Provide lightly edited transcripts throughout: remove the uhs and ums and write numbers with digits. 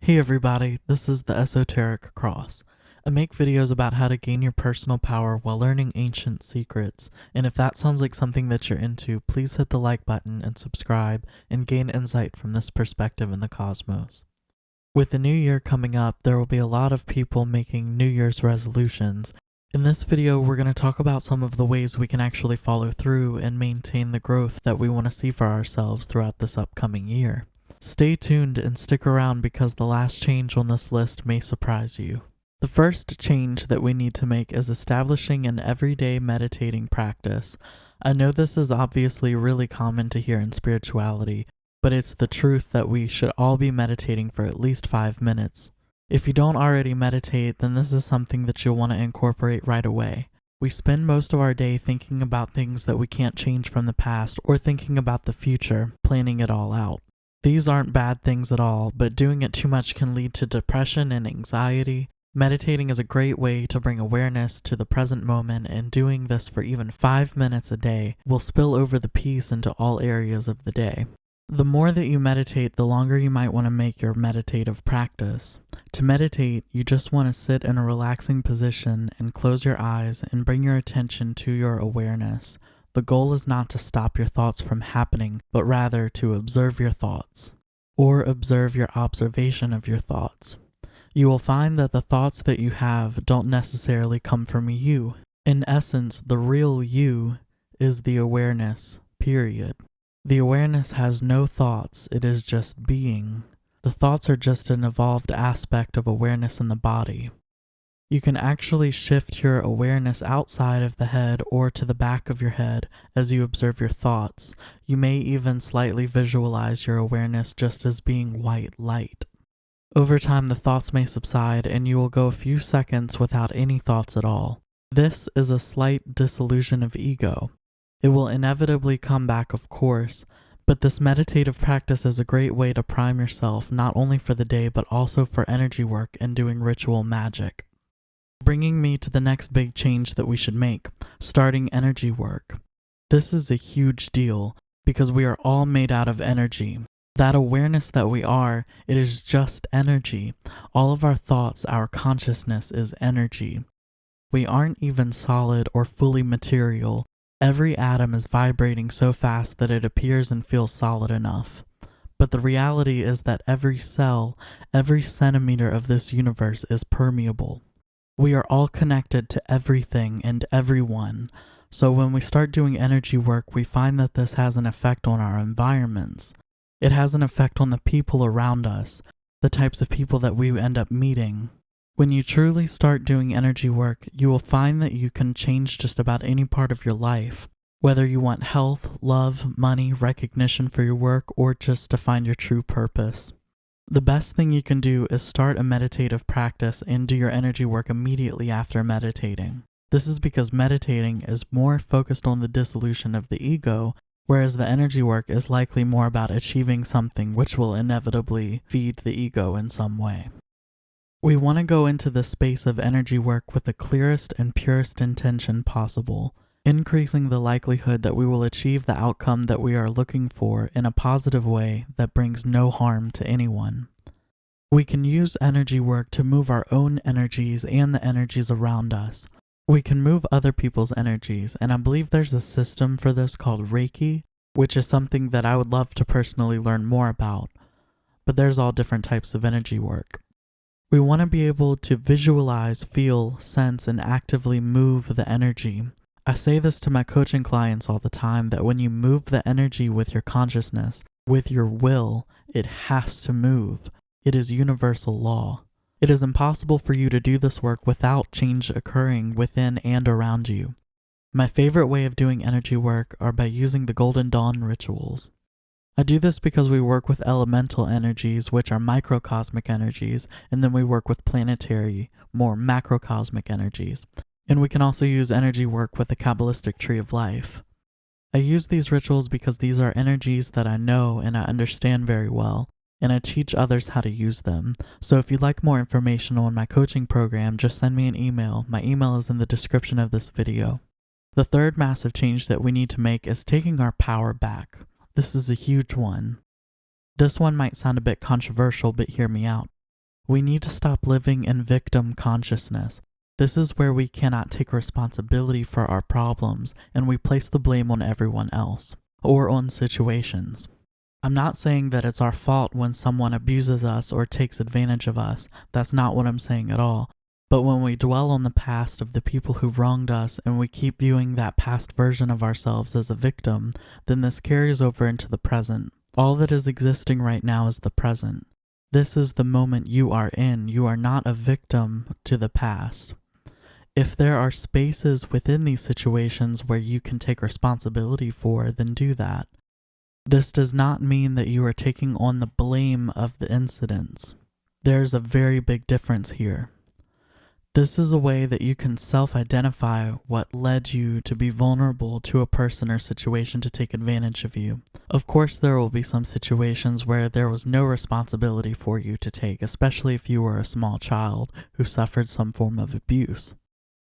Hey everybody, this is the Esoteric Cross. I make videos about how to gain your personal power while learning ancient secrets, and if that sounds like something that you're into, please hit the like button and subscribe and gain insight from this perspective in the cosmos. With the new year coming up, there will be a lot of people making New Year's resolutions. In this video, we're going to talk about some of the ways we can actually follow through and maintain the growth that we want to see for ourselves throughout this upcoming year. Stay tuned and stick around because the last change on this list may surprise you. The first change that we need to make is establishing an everyday meditating practice. I know this is obviously really common to hear in spirituality, but it's the truth that we should all be meditating for at least 5 minutes. If you don't already meditate, then this is something that you'll want to incorporate right away. We spend most of our day thinking about things that we can't change from the past or thinking about the future, planning it all out. These aren't bad things at all, but doing it too much can lead to depression and anxiety. Meditating is a great way to bring awareness to the present moment, and doing this for even 5 minutes a day will spill over the peace into all areas of the day. The more that you meditate, the longer you might want to make your meditative practice. To meditate, you just want to sit in a relaxing position and close your eyes and bring your attention to your awareness. The goal is not to stop your thoughts from happening, but rather to observe your thoughts, or observe your observation of your thoughts. You will find that the thoughts that you have don't necessarily come from you. In essence, the real you is the awareness, period. The awareness has no thoughts, it is just being. The thoughts are just an evolved aspect of awareness in the body. You can actually shift your awareness outside of the head or to the back of your head as you observe your thoughts. You may even slightly visualize your awareness just as being white light. Over time, the thoughts may subside and you will go a few seconds without any thoughts at all. This is a slight dissolution of ego. It will inevitably come back, of course, but this meditative practice is a great way to prime yourself not only for the day but also for energy work and doing ritual magic. Bringing me to the next big change that we should make, starting energy work. This is a huge deal because we are all made out of energy. That awareness that we are, it is just energy. All of our thoughts, our consciousness is energy. We aren't even solid or fully material. Every atom is vibrating so fast that it appears and feels solid enough. But the reality is that every cell, every centimeter of this universe is permeable. We are all connected to everything and everyone, so when we start doing energy work, we find that this has an effect on our environments. It has an effect on the people around us, the types of people that we end up meeting. When you truly start doing energy work, you will find that you can change just about any part of your life, whether you want health, love, money, recognition for your work, or just to find your true purpose. The best thing you can do is start a meditative practice and do your energy work immediately after meditating. This is because meditating is more focused on the dissolution of the ego, whereas the energy work is likely more about achieving something which will inevitably feed the ego in some way. We want to go into the space of energy work with the clearest and purest intention possible, increasing the likelihood that we will achieve the outcome that we are looking for in a positive way that brings no harm to anyone. We can use energy work to move our own energies and the energies around us. We can move other people's energies, and I believe there's a system for this called Reiki, which is something that I would love to personally learn more about. But there's all different types of energy work. We want to be able to visualize, feel, sense, and actively move the energy. I say this to my coaching clients all the time, that when you move the energy with your consciousness, with your will, it has to move. It is universal law. It is impossible for you to do this work without change occurring within and around you. My favorite way of doing energy work are by using the Golden Dawn rituals. I do this because we work with elemental energies, which are microcosmic energies, and then we work with planetary, more macrocosmic energies. And we can also use energy work with the Kabbalistic tree of life. I use these rituals because these are energies that I know and I understand very well, and I teach others how to use them. So if you'd like more information on my coaching program, just send me an email. My email is in the description of this video. The third massive change that we need to make is taking our power back. This is a huge one. This one might sound a bit controversial, but hear me out. We need to stop living in victim consciousness. This is where we cannot take responsibility for our problems and we place the blame on everyone else or on situations. I'm not saying that it's our fault when someone abuses us or takes advantage of us. That's not what I'm saying at all. But when we dwell on the past of the people who wronged us and we keep viewing that past version of ourselves as a victim, then this carries over into the present. All that is existing right now is the present. This is the moment you are in. You are not a victim to the past. If there are spaces within these situations where you can take responsibility for, then do that. This does not mean that you are taking on the blame of the incidents. There's a very big difference here. This is a way that you can self-identify what led you to be vulnerable to a person or situation to take advantage of you. Of course, there will be some situations where there was no responsibility for you to take, especially if you were a small child who suffered some form of abuse.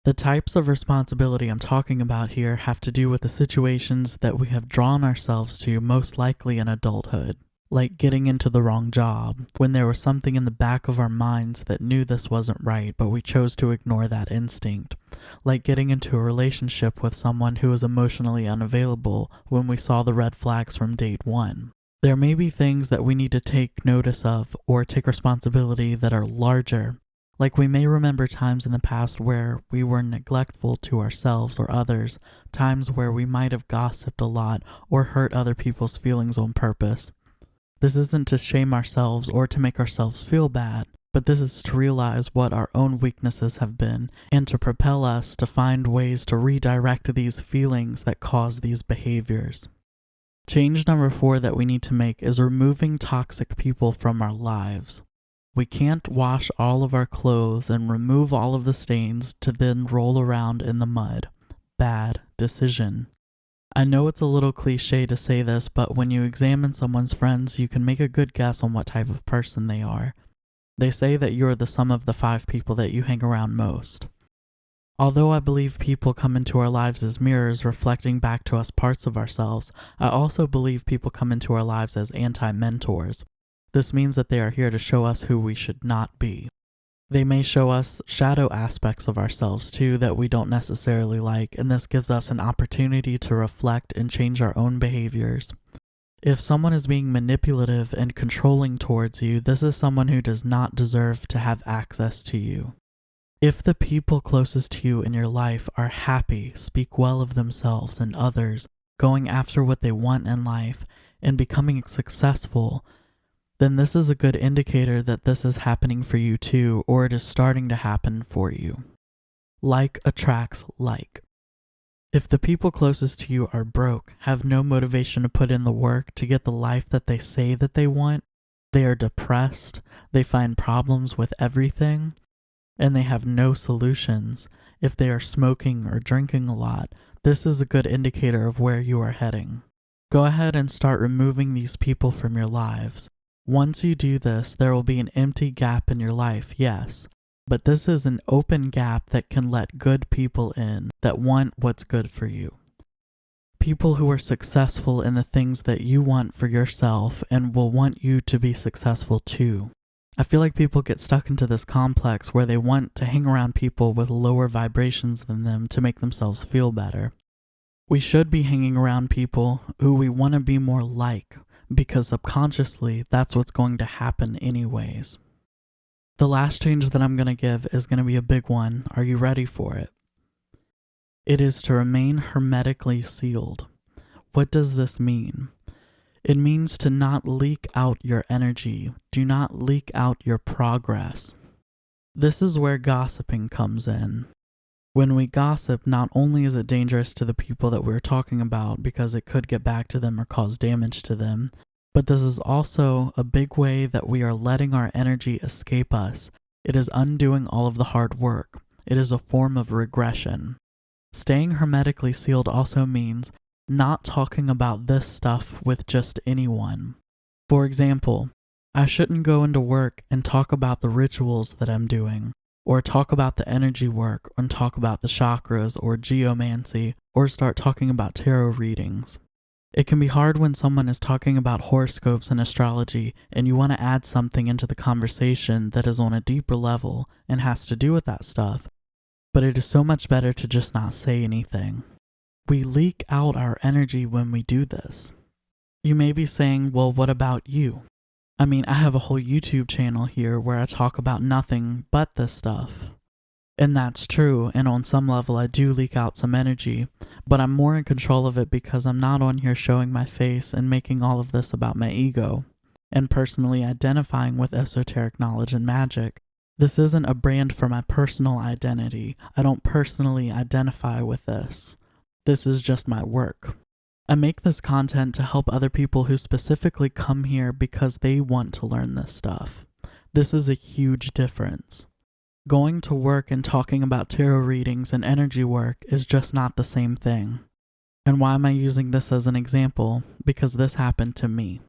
The types of responsibility I'm talking about here have to do with the situations that we have drawn ourselves to most likely in adulthood, like getting into the wrong job, when there was something in the back of our minds that knew this wasn't right, but we chose to ignore that instinct, like getting into a relationship with someone who was emotionally unavailable when we saw the red flags from date one. There may be things that we need to take notice of or take responsibility that are larger. Like we may remember times in the past where we were neglectful to ourselves or others, times where we might have gossiped a lot or hurt other people's feelings on purpose. This isn't to shame ourselves or to make ourselves feel bad, but this is to realize what our own weaknesses have been and to propel us to find ways to redirect these feelings that cause these behaviors. Change number 4 that we need to make is removing toxic people from our lives. We can't wash all of our clothes and remove all of the stains to then roll around in the mud. Bad decision. I know it's a little cliche to say this, but when you examine someone's friends, you can make a good guess on what type of person they are. They say that you're the sum of the 5 people that you hang around most. Although I believe people come into our lives as mirrors reflecting back to us parts of ourselves, I also believe people come into our lives as anti-mentors. This means that they are here to show us who we should not be. They may show us shadow aspects of ourselves too that we don't necessarily like, and this gives us an opportunity to reflect and change our own behaviors. If someone is being manipulative and controlling towards you, this is someone who does not deserve to have access to you. If the people closest to you in your life are happy, speak well of themselves and others, going after what they want in life, and becoming successful, then this is a good indicator that this is happening for you too, or it is starting to happen for you. Like attracts like. If the people closest to you are broke, have no motivation to put in the work to get the life that they say that they want, they are depressed, they find problems with everything, and they have no solutions, if they are smoking or drinking a lot, this is a good indicator of where you are heading. Go ahead and start removing these people from your lives. Once you do this, there will be an empty gap in your life, yes, but this is an open gap that can let good people in that want what's good for you. People who are successful in the things that you want for yourself and will want you to be successful too. I feel like people get stuck into this complex where they want to hang around people with lower vibrations than them to make themselves feel better. We should be hanging around people who we want to be more like, because subconsciously, that's what's going to happen anyways. The last change that I'm going to give is going to be a big one. Are you ready for it? It is to remain hermetically sealed. What does this mean? It means to not leak out your energy. Do not leak out your progress. This is where gossiping comes in. When we gossip, not only is it dangerous to the people that we're talking about because it could get back to them or cause damage to them, but this is also a big way that we are letting our energy escape us. It is undoing all of the hard work. It is a form of regression. Staying hermetically sealed also means not talking about this stuff with just anyone. For example, I shouldn't go into work and talk about the rituals that I'm doing, or talk about the energy work, and talk about the chakras or geomancy, or start talking about tarot readings. It can be hard when someone is talking about horoscopes and astrology and you want to add something into the conversation that is on a deeper level and has to do with that stuff, but it is so much better to just not say anything. We leak out our energy when we do this. You may be saying, well, what about you? I mean, I have a whole YouTube channel here where I talk about nothing but this stuff. And that's true, and on some level I do leak out some energy, but I'm more in control of it because I'm not on here showing my face and making all of this about my ego, and personally identifying with esoteric knowledge and magic. This isn't a brand for my personal identity. I don't personally identify with this. This is just my work. I make this content to help other people who specifically come here because they want to learn this stuff. This is a huge difference. Going to work and talking about tarot readings and energy work is just not the same thing. And why am I using this as an example? Because this happened to me.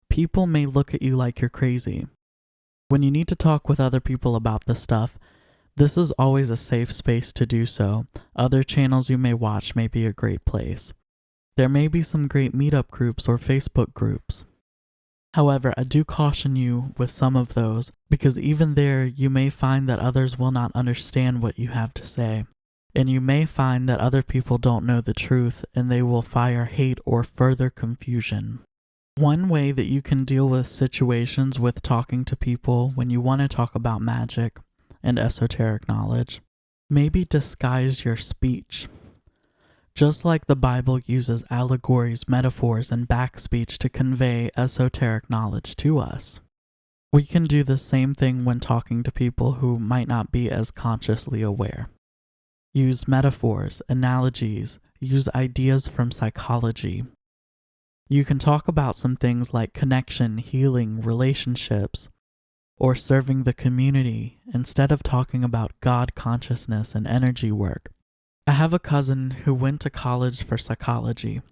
People may look at you like you're crazy. When you need to talk with other people about this stuff, this is always a safe space to do so. Other channels you may watch may be a great place. There may be some great meetup groups or Facebook groups. However, I do caution you with some of those, because even there you may find that others will not understand what you have to say, and you may find that other people don't know the truth and they will fire hate or further confusion. One way that you can deal with situations with talking to people when you want to talk about magic and esoteric knowledge, maybe disguise your speech. Just like the Bible uses allegories, metaphors, and backspeech to convey esoteric knowledge to us, we can do the same thing when talking to people who might not be as consciously aware. Use metaphors, analogies, use ideas from psychology. You can talk about some things like connection, healing, relationships, or serving the community instead of talking about God consciousness and energy work. I have a cousin who went to college for psychology,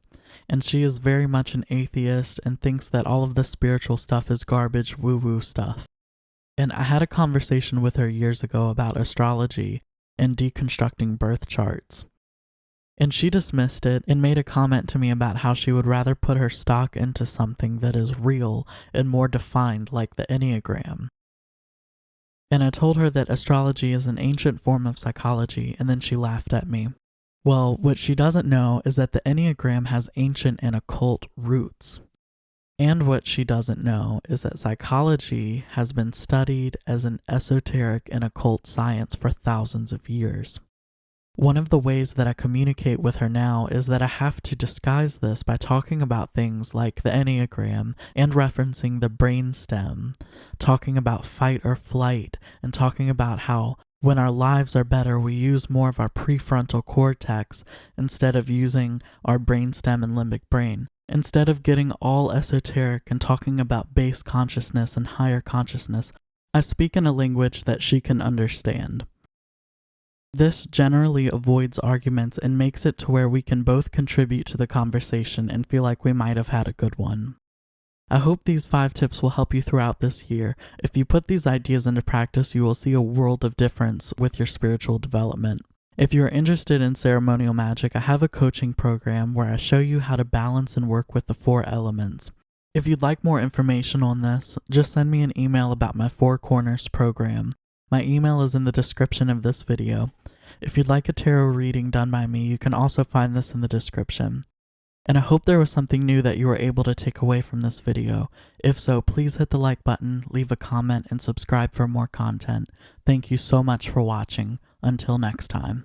and she is very much an atheist and thinks that all of the spiritual stuff is garbage, woo-woo stuff. And I had a conversation with her years ago about astrology and deconstructing birth charts. And she dismissed it and made a comment to me about how she would rather put her stock into something that is real and more defined, like the Enneagram. And I told her that astrology is an ancient form of psychology, and then she laughed at me. Well, what she doesn't know is that the Enneagram has ancient and occult roots. And what she doesn't know is that psychology has been studied as an esoteric and occult science for thousands of years. One of the ways that I communicate with her now is that I have to disguise this by talking about things like the Enneagram and referencing the brainstem, talking about fight or flight, and talking about how when our lives are better, we use more of our prefrontal cortex instead of using our brainstem and limbic brain. Instead of getting all esoteric and talking about base consciousness and higher consciousness, I speak in a language that she can understand. This generally avoids arguments and makes it to where we can both contribute to the conversation and feel like we might have had a good one. I hope these 5 tips will help you throughout this year. If you put these ideas into practice, you will see a world of difference with your spiritual development. If you are interested in ceremonial magic, I have a coaching program where I show you how to balance and work with the 4 elements. If you'd like more information on this, just send me an email about my 4 Corners program. My email is in the description of this video. If you'd like a tarot reading done by me, you can also find this in the description. And I hope there was something new that you were able to take away from this video. If so, please hit the like button, leave a comment, and subscribe for more content. Thank you so much for watching. Until next time.